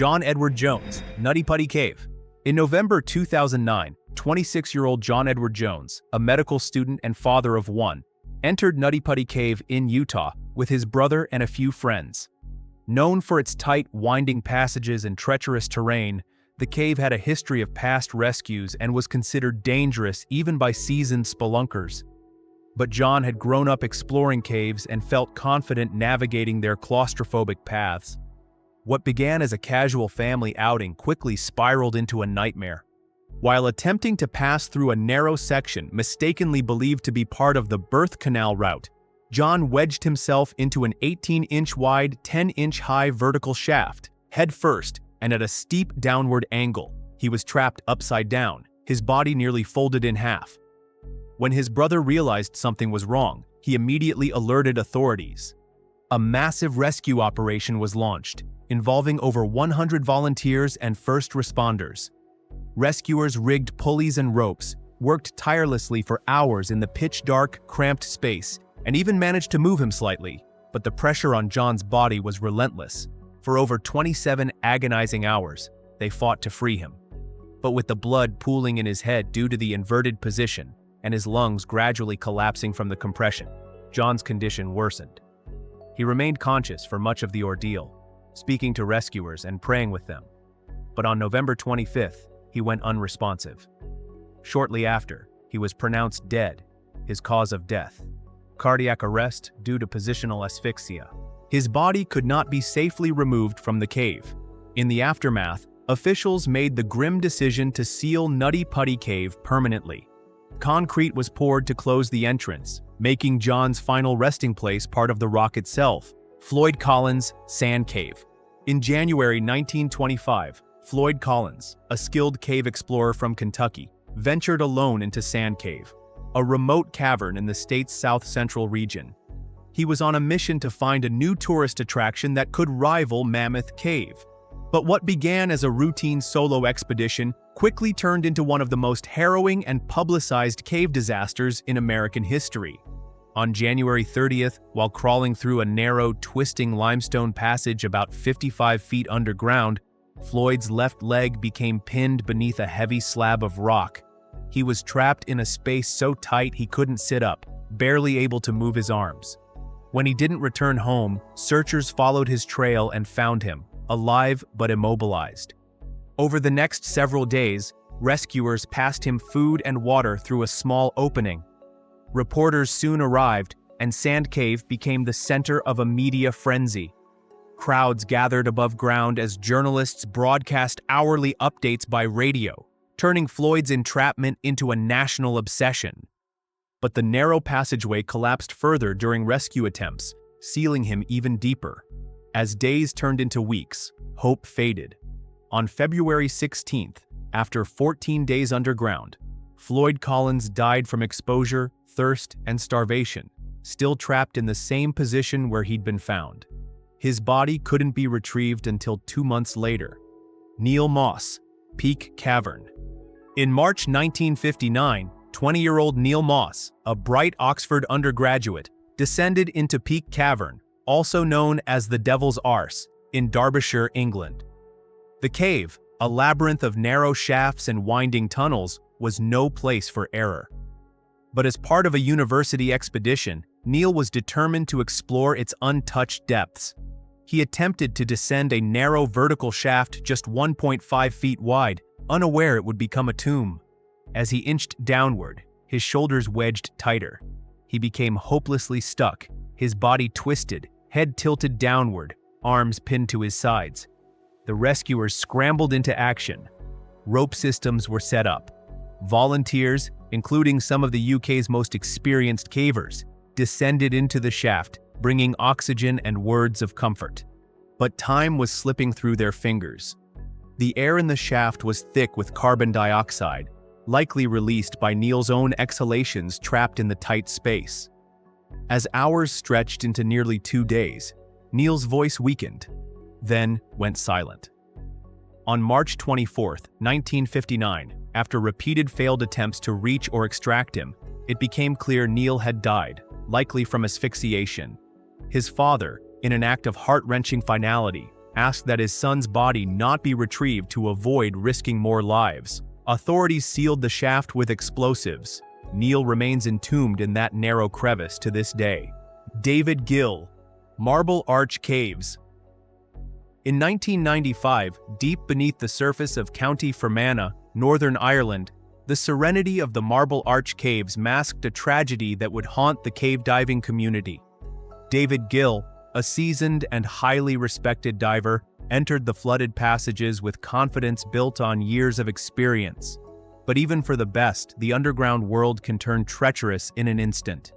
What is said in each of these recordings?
John Edward Jones, Nutty Putty Cave. In November 2009, 26-year-old John Edward Jones, a medical student and father of one, entered Nutty Putty Cave in Utah with his brother and a few friends. Known for its tight, winding passages and treacherous terrain, the cave had a history of past rescues and was considered dangerous even by seasoned spelunkers. But John had grown up exploring caves and felt confident navigating their claustrophobic paths. What began as a casual family outing quickly spiraled into a nightmare. While attempting to pass through a narrow section mistakenly believed to be part of the birth canal route, John wedged himself into an 18-inch wide, 10-inch high vertical shaft, head first and at a steep downward angle. He was trapped upside down, his body nearly folded in half. When his brother realized something was wrong, he immediately alerted authorities. A massive rescue operation was launched, involving over 100 volunteers and first responders. Rescuers rigged pulleys and ropes, worked tirelessly for hours in the pitch-dark, cramped space, and even managed to move him slightly, but the pressure on John's body was relentless. For over 27 agonizing hours, they fought to free him. But with the blood pooling in his head due to the inverted position and his lungs gradually collapsing from the compression, John's condition worsened. He remained conscious for much of the ordeal, speaking to rescuers and praying with them. But on November 25th, he went unresponsive. Shortly after, he was pronounced dead, his cause of death: cardiac arrest due to positional asphyxia. His body could not be safely removed from the cave. In the aftermath, officials made the grim decision to seal Nutty Putty Cave permanently. Concrete was poured to close the entrance, making John's final resting place part of the rock itself, Floyd Collins Sand Cave. In January 1925, Floyd Collins, a skilled cave explorer from Kentucky, ventured alone into Sand Cave, a remote cavern in the state's south-central region. He was on a mission to find a new tourist attraction that could rival Mammoth Cave. But what began as a routine solo expedition quickly turned into one of the most harrowing and publicized cave disasters in American history. On January 30th, while crawling through a narrow, twisting limestone passage about 55 feet underground, Floyd's left leg became pinned beneath a heavy slab of rock. He was trapped in a space so tight he couldn't sit up, barely able to move his arms. When he didn't return home, searchers followed his trail and found him, alive but immobilized. Over the next several days, rescuers passed him food and water through a small opening. Reporters soon arrived, and Sand Cave became the center of a media frenzy. Crowds gathered above ground as journalists broadcast hourly updates by radio, turning Floyd's entrapment into a national obsession. But the narrow passageway collapsed further during rescue attempts, sealing him even deeper. As days turned into weeks, hope faded. On February 16th, after 14 days underground, Floyd Collins died from exposure, thirst, and starvation, still trapped in the same position where he'd been found. His body couldn't be retrieved until 2 months later. Neil Moss, Peak Cavern. In March 1959, 20-year-old Neil Moss, a bright Oxford undergraduate, descended into Peak Cavern, also known as the Devil's Arse, in Derbyshire, England. The cave, a labyrinth of narrow shafts and winding tunnels, was no place for error. But as part of a university expedition, Neil was determined to explore its untouched depths. He attempted to descend a narrow vertical shaft just 1.5 feet wide, unaware it would become a tomb. As he inched downward, his shoulders wedged tighter. He became hopelessly stuck, his body twisted, head tilted downward, arms pinned to his sides. The rescuers scrambled into action. Rope systems were set up. Volunteers, including some of the UK's most experienced cavers, descended into the shaft, bringing oxygen and words of comfort. But time was slipping through their fingers. The air in the shaft was thick with carbon dioxide, likely released by Neil's own exhalations trapped in the tight space. As hours stretched into nearly 2 days, Neil's voice weakened, then went silent. On March 24, 1959, after repeated failed attempts to reach or extract him, it became clear Neil had died, likely from asphyxiation. His father, in an act of heart-wrenching finality, asked that his son's body not be retrieved to avoid risking more lives. Authorities sealed the shaft with explosives. Neil remains entombed in that narrow crevice to this day. David Gill, Marble Arch Caves. In 1995, deep beneath the surface of County Fermanagh, Northern Ireland, the serenity of the Marble Arch Caves masked a tragedy that would haunt the cave diving community. David Gill, a seasoned and highly respected diver, entered the flooded passages with confidence built on years of experience. But even for the best, the underground world can turn treacherous in an instant.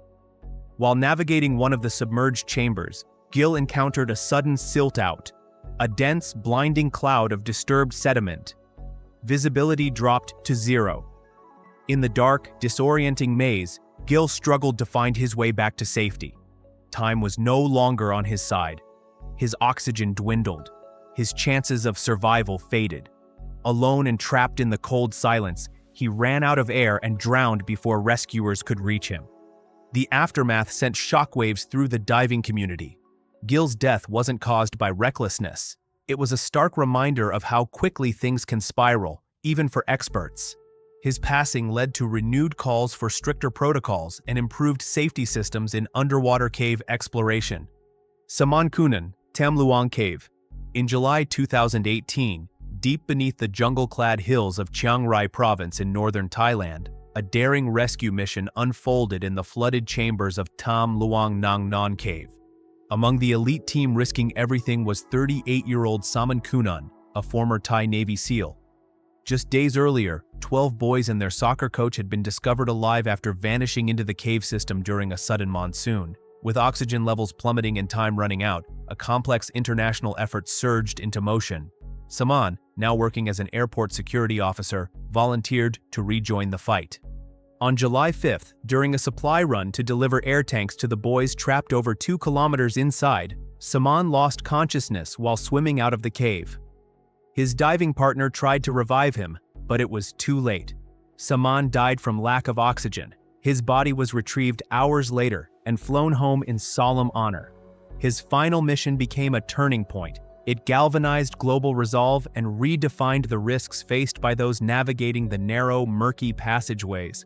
While navigating one of the submerged chambers, Gill encountered a sudden silt-out, a dense, blinding cloud of disturbed sediment. Visibility dropped to zero. In the dark, disorienting maze, Gill struggled to find his way back to safety. Time was no longer on his side. His oxygen dwindled. His chances of survival faded. Alone and trapped in the cold silence, he ran out of air and drowned before rescuers could reach him. The aftermath sent shockwaves through the diving community. Gill's death wasn't caused by recklessness. It was a stark reminder of how quickly things can spiral, even for experts. His passing led to renewed calls for stricter protocols and improved safety systems in underwater cave exploration. Saman Kunan, Tam Luang Cave. In July 2018, deep beneath the jungle-clad hills of Chiang Rai Province in northern Thailand, a daring rescue mission unfolded in the flooded chambers of Tam Luang Nang Non Cave. Among the elite team risking everything was 38-year-old Saman Kunan, a former Thai Navy SEAL. Just days earlier, 12 boys and their soccer coach had been discovered alive after vanishing into the cave system during a sudden monsoon. With oxygen levels plummeting and time running out, a complex international effort surged into motion. Saman, now working as an airport security officer, volunteered to rejoin the fight. On July 5th, during a supply run to deliver air tanks to the boys trapped over 2 kilometers inside, Saman lost consciousness while swimming out of the cave. His diving partner tried to revive him, but it was too late. Saman died from lack of oxygen. His body was retrieved hours later and flown home in solemn honor. His final mission became a turning point. It galvanized global resolve and redefined the risks faced by those navigating the narrow, murky passageways.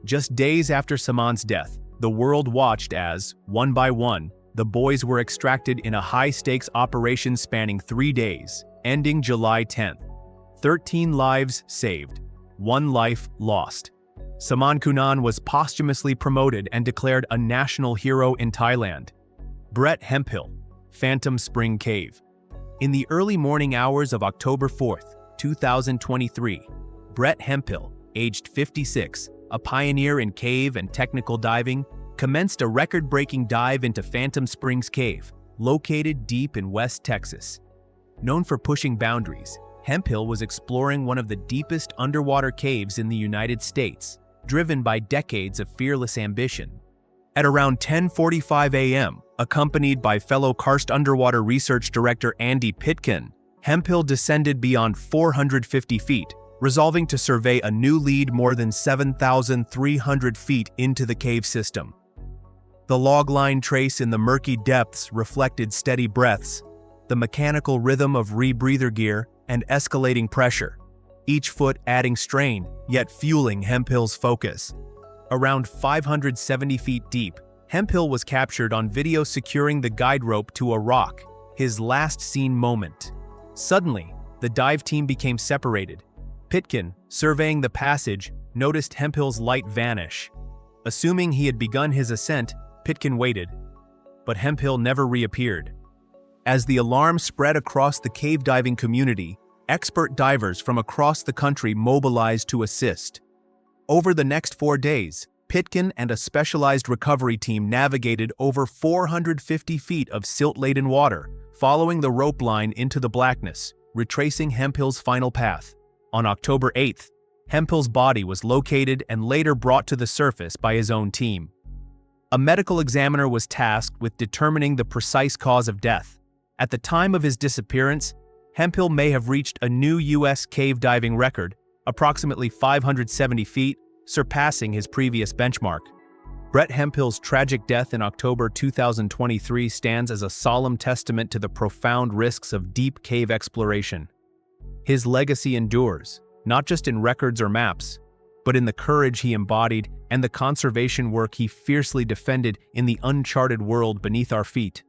Just days after Saman's death, the world watched as, one by one, the boys were extracted in a high-stakes operation spanning 3 days, ending July 10th. 13 lives saved, 1 life lost. Saman Kunan was posthumously promoted and declared a national hero in Thailand. Brett Hemphill, Phantom Spring Cave. In the early morning hours of October 4th, 2023, Brett Hemphill, aged 56, a pioneer in cave and technical diving, commenced a record-breaking dive into Phantom Springs Cave, located deep in West Texas. Known for pushing boundaries, Hemphill was exploring one of the deepest underwater caves in the United States, driven by decades of fearless ambition. At around 10:45 a.m., accompanied by fellow Karst Underwater Research Director Andy Pitkin, Hemphill descended beyond 450 feet, resolving to survey a new lead more than 7,300 feet into the cave system. The logline trace in the murky depths reflected steady breaths, the mechanical rhythm of rebreather gear, and escalating pressure, each foot adding strain, yet fueling Hemphill's focus. Around 570 feet deep, Hemphill was captured on video securing the guide rope to a rock, his last seen moment. Suddenly, the dive team became separated. Pitkin, surveying the passage, noticed Hemphill's light vanish. Assuming he had begun his ascent, Pitkin waited, but Hemphill never reappeared. As the alarm spread across the cave diving community, expert divers from across the country mobilized to assist. Over the next 4 days, Pitkin and a specialized recovery team navigated over 450 feet of silt-laden water, following the rope line into the blackness, retracing Hemphill's final path. On October 8th, Hemphill's body was located and later brought to the surface by his own team. A medical examiner was tasked with determining the precise cause of death. At the time of his disappearance, Hemphill may have reached a new U.S. cave diving record, approximately 570 feet, surpassing his previous benchmark. Brett Hemphill's tragic death in October 2023 stands as a solemn testament to the profound risks of deep cave exploration. His legacy endures, not just in records or maps, but in the courage he embodied and the conservation work he fiercely defended in the uncharted world beneath our feet.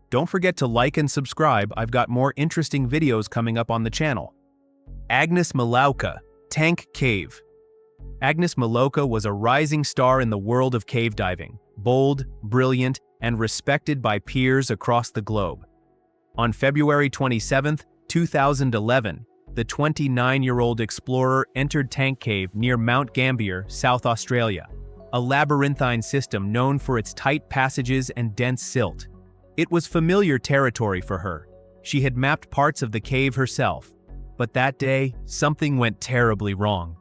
Don't forget to like and subscribe. I've got more interesting videos coming up on the channel. Agnes Malauka, Tank Cave. Agnes Malauka was a rising star in the world of cave diving, bold, brilliant, and respected by peers across the globe. On February 27, 2011, the 29-year-old explorer entered Tank Cave near Mount Gambier, South Australia, a labyrinthine system known for its tight passages and dense silt. It was familiar territory for her. She had mapped parts of the cave herself. But that day, something went terribly wrong.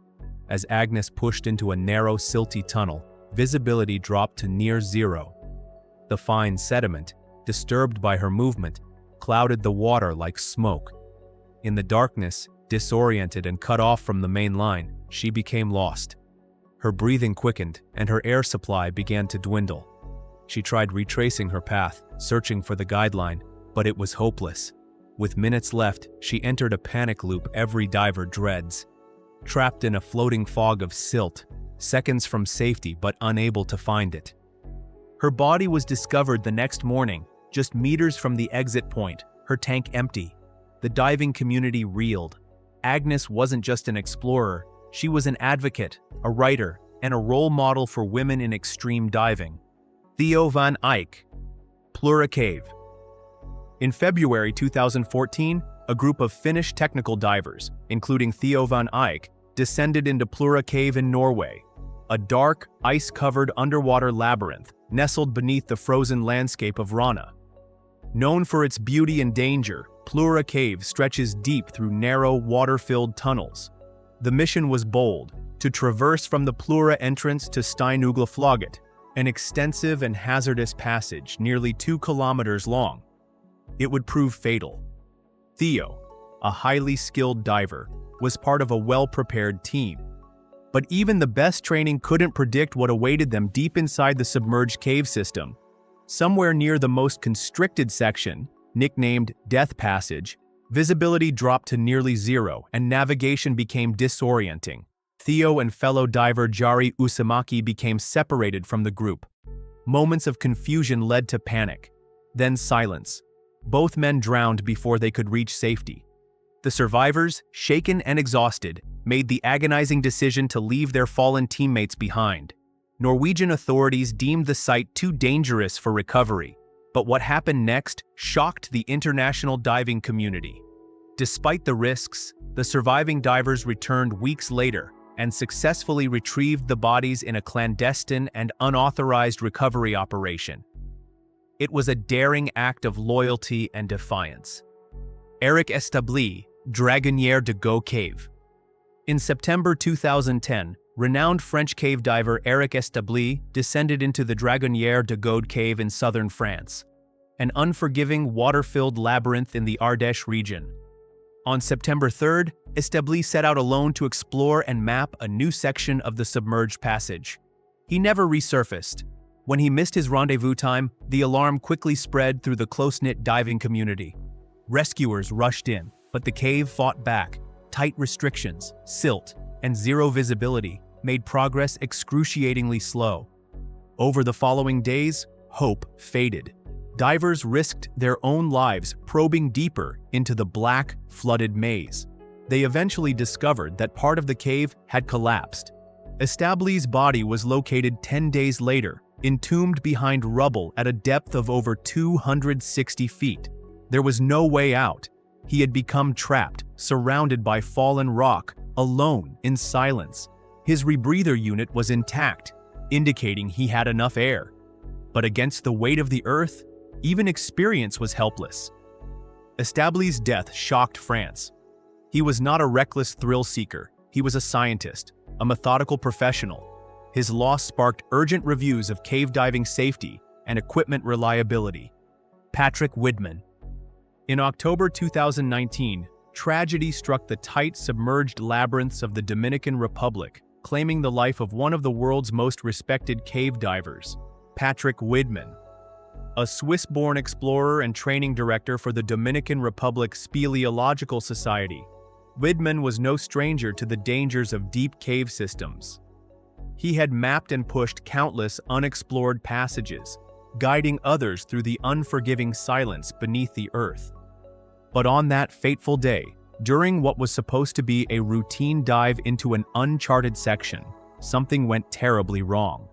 As Agnes pushed into a narrow, silty tunnel, visibility dropped to near zero. The fine sediment, disturbed by her movement, clouded the water like smoke. In the darkness, disoriented and cut off from the main line, she became lost. Her breathing quickened, and her air supply began to dwindle. She tried retracing her path, searching for the guideline, but it was hopeless. With minutes left, she entered a panic loop every diver dreads. Trapped in a floating fog of silt, seconds from safety but unable to find it. Her body was discovered the next morning, just meters from the exit point, her tank empty. The diving community reeled. Agnes wasn't just an explorer, she was an advocate, a writer, and a role model for women in extreme diving. Theo van Eyck, Plura Cave. In February 2014, a group of Finnish technical divers, including Theo van Eyck, descended into Plura Cave in Norway, a dark, ice-covered underwater labyrinth nestled beneath the frozen landscape of Rana. Known for its beauty and danger, Plura Cave stretches deep through narrow, water-filled tunnels. The mission was bold, to traverse from the Plura entrance to Steinuglaflaget, an extensive and hazardous passage nearly 2 kilometers long. It would prove fatal. Theo, a highly skilled diver, was part of a well-prepared team. But even the best training couldn't predict what awaited them deep inside the submerged cave system. Somewhere near the most constricted section, nicknamed Death Passage, visibility dropped to nearly zero and navigation became disorienting. Theo and fellow diver Jari Usamaki became separated from the group. Moments of confusion led to panic, then silence. Both men drowned before they could reach safety. The survivors, shaken and exhausted, made the agonizing decision to leave their fallen teammates behind. Norwegian authorities deemed the site too dangerous for recovery, but what happened next shocked the international diving community. Despite the risks, the surviving divers returned weeks later and successfully retrieved the bodies in a clandestine and unauthorized recovery operation. It was a daring act of loyalty and defiance. Eric Establis, Dragonnière de Go Cave. In September 2010, renowned French cave diver Eric Establis descended into the Dragonnière de Go Cave in southern France, an unforgiving, water-filled labyrinth in the Ardèche region. On September 3rd, Establis set out alone to explore and map a new section of the submerged passage. He never resurfaced. When he missed his rendezvous time, the alarm quickly spread through the close-knit diving community. Rescuers rushed in, but the cave fought back. Tight restrictions, silt, and zero visibility made progress excruciatingly slow. Over the following days, hope faded. Divers risked their own lives probing deeper into the black, flooded maze. They eventually discovered that part of the cave had collapsed. Establis' body was located 10 days later, entombed behind rubble at a depth of over 260 feet. There was no way out. He had become trapped, surrounded by fallen rock, alone in silence. His rebreather unit was intact, indicating he had enough air. But against the weight of the earth, even experience was helpless. Establis' death shocked France. He was not a reckless thrill seeker. He was a scientist, a methodical professional. His loss sparked urgent reviews of cave diving safety and equipment reliability. Patrick Widman. In October 2019, tragedy struck the tight, submerged labyrinths of the Dominican Republic, claiming the life of one of the world's most respected cave divers, Patrick Widman. A Swiss-born explorer and training director for the Dominican Republic Speleological Society, Widman was no stranger to the dangers of deep cave systems. He had mapped and pushed countless unexplored passages, guiding others through the unforgiving silence beneath the earth. But on that fateful day, during what was supposed to be a routine dive into an uncharted section, something went terribly wrong.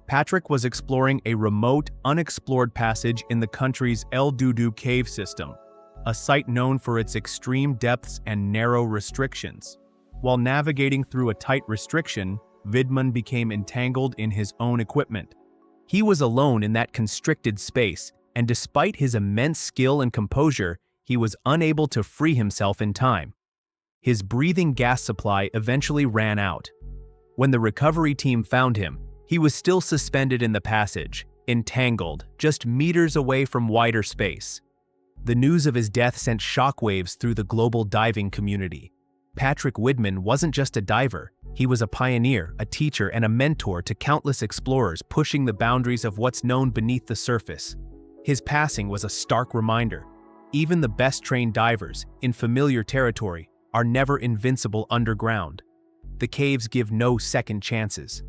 Patrick was exploring a remote, unexplored passage in the country's El Doudou cave system, a site known for its extreme depths and narrow restrictions. While navigating through a tight restriction, Widman became entangled in his own equipment. He was alone in that constricted space, and despite his immense skill and composure, he was unable to free himself in time. His breathing gas supply eventually ran out. When the recovery team found him, he was still suspended in the passage, entangled, just meters away from wider space. The news of his death sent shockwaves through the global diving community. Patrick Widman wasn't just a diver, he was a pioneer, a teacher, and a mentor to countless explorers pushing the boundaries of what's known beneath the surface. His passing was a stark reminder. Even the best-trained divers, in familiar territory, are never invincible underground. The caves give no second chances.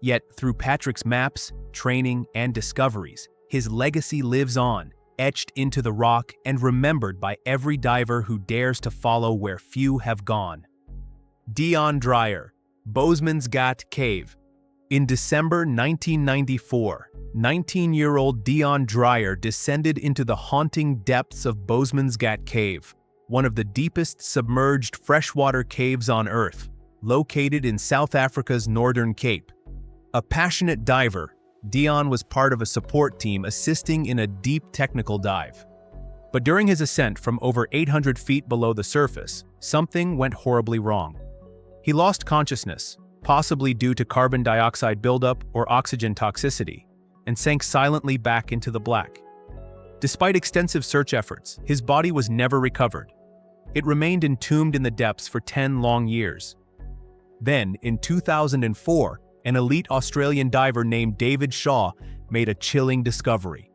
Yet, through Patrick's maps, training, and discoveries, his legacy lives on, etched into the rock and remembered by every diver who dares to follow where few have gone. Dion Dreyer, Bozeman's Gat Cave. In December 1994, 19-year-old Dion Dreyer descended into the haunting depths of Bozeman's Gat Cave, one of the deepest submerged freshwater caves on Earth, located in South Africa's Northern Cape. A passionate diver, Dion was part of a support team assisting in a deep technical dive. But during his ascent from over 800 feet below the surface, something went horribly wrong. He lost consciousness, possibly due to carbon dioxide buildup or oxygen toxicity, and sank silently back into the black. Despite extensive search efforts, his body was never recovered. It remained entombed in the depths for 10 long years. Then, in 2004, an elite Australian diver named David Shaw made a chilling discovery.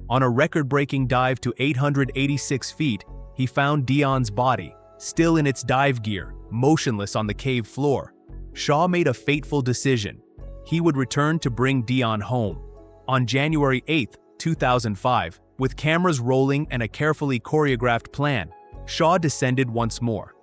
On a record-breaking dive to 886 feet, he found Dion's body, still in its dive gear, motionless on the cave floor. Shaw made a fateful decision. He would return to bring Dion home. On January 8, 2005, with cameras rolling and a carefully choreographed plan, Shaw descended once more.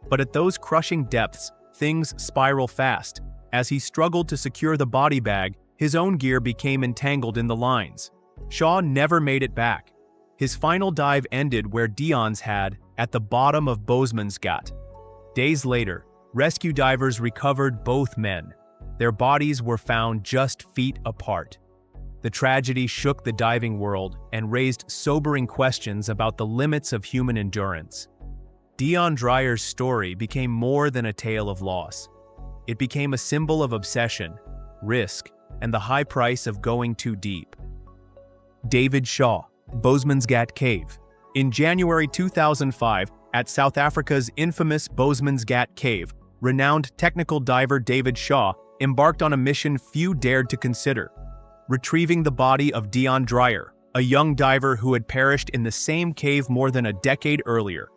But at those crushing depths, things spiral fast. As he struggled to secure the body bag, his own gear became entangled in the lines. Shaw never made it back. His final dive ended where Dion's had, at the bottom of Bozeman's Gat. Days later, rescue divers recovered both men. Their bodies were found just feet apart. The tragedy shook the diving world and raised sobering questions about the limits of human endurance. Dion Dreyer's story became more than a tale of loss. It became a symbol of obsession, risk, and the high price of going too deep. David Shaw, Bozeman's Gat Cave. In January 2005, at South Africa's infamous Bozeman's Gat Cave, renowned technical diver David Shaw embarked on a mission few dared to consider: retrieving the body of Dion Dreyer, a young diver who had perished in the same cave more than a decade earlier.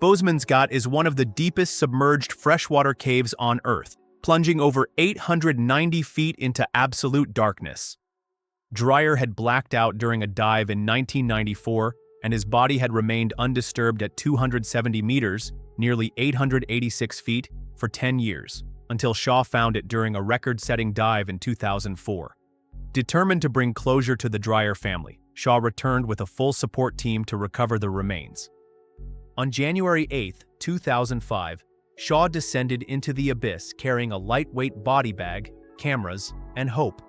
Bozeman's Gat is one of the deepest submerged freshwater caves on Earth, plunging over 890 feet into absolute darkness. Dreyer had blacked out during a dive in 1994, and his body had remained undisturbed at 270 meters, nearly 886 feet, for 10 years, until Shaw found it during a record-setting dive in 2004. Determined to bring closure to the Dreyer family, Shaw returned with a full support team to recover the remains. On January 8, 2005, Shaw descended into the abyss carrying a lightweight body bag, cameras, and hope.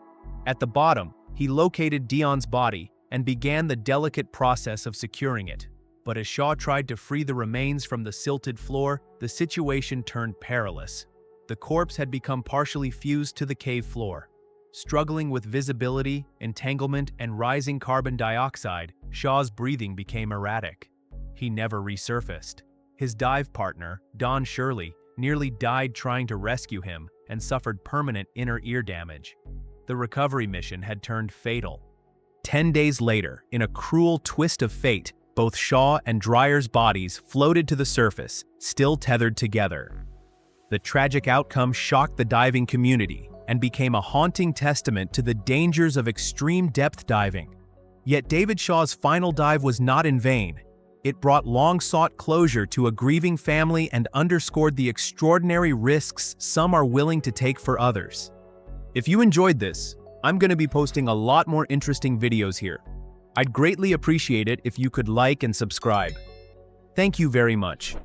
At the bottom, he located Dion's body and began the delicate process of securing it. But as Shaw tried to free the remains from the silted floor, the situation turned perilous. The corpse had become partially fused to the cave floor. Struggling with visibility, entanglement, and rising carbon dioxide, Shaw's breathing became erratic. He never resurfaced. His dive partner, Don Shirley, nearly died trying to rescue him, and suffered permanent inner ear damage. The recovery mission had turned fatal. 10 days later, in a cruel twist of fate, both Shaw and Dreyer's bodies floated to the surface, still tethered together. The tragic outcome shocked the diving community and became a haunting testament to the dangers of extreme depth diving. Yet David Shaw's final dive was not in vain. It brought long-sought closure to a grieving family and underscored the extraordinary risks some are willing to take for others. If you enjoyed this, I'm going to be posting a lot more interesting videos here. I'd greatly appreciate it if you could like and subscribe. Thank you very much.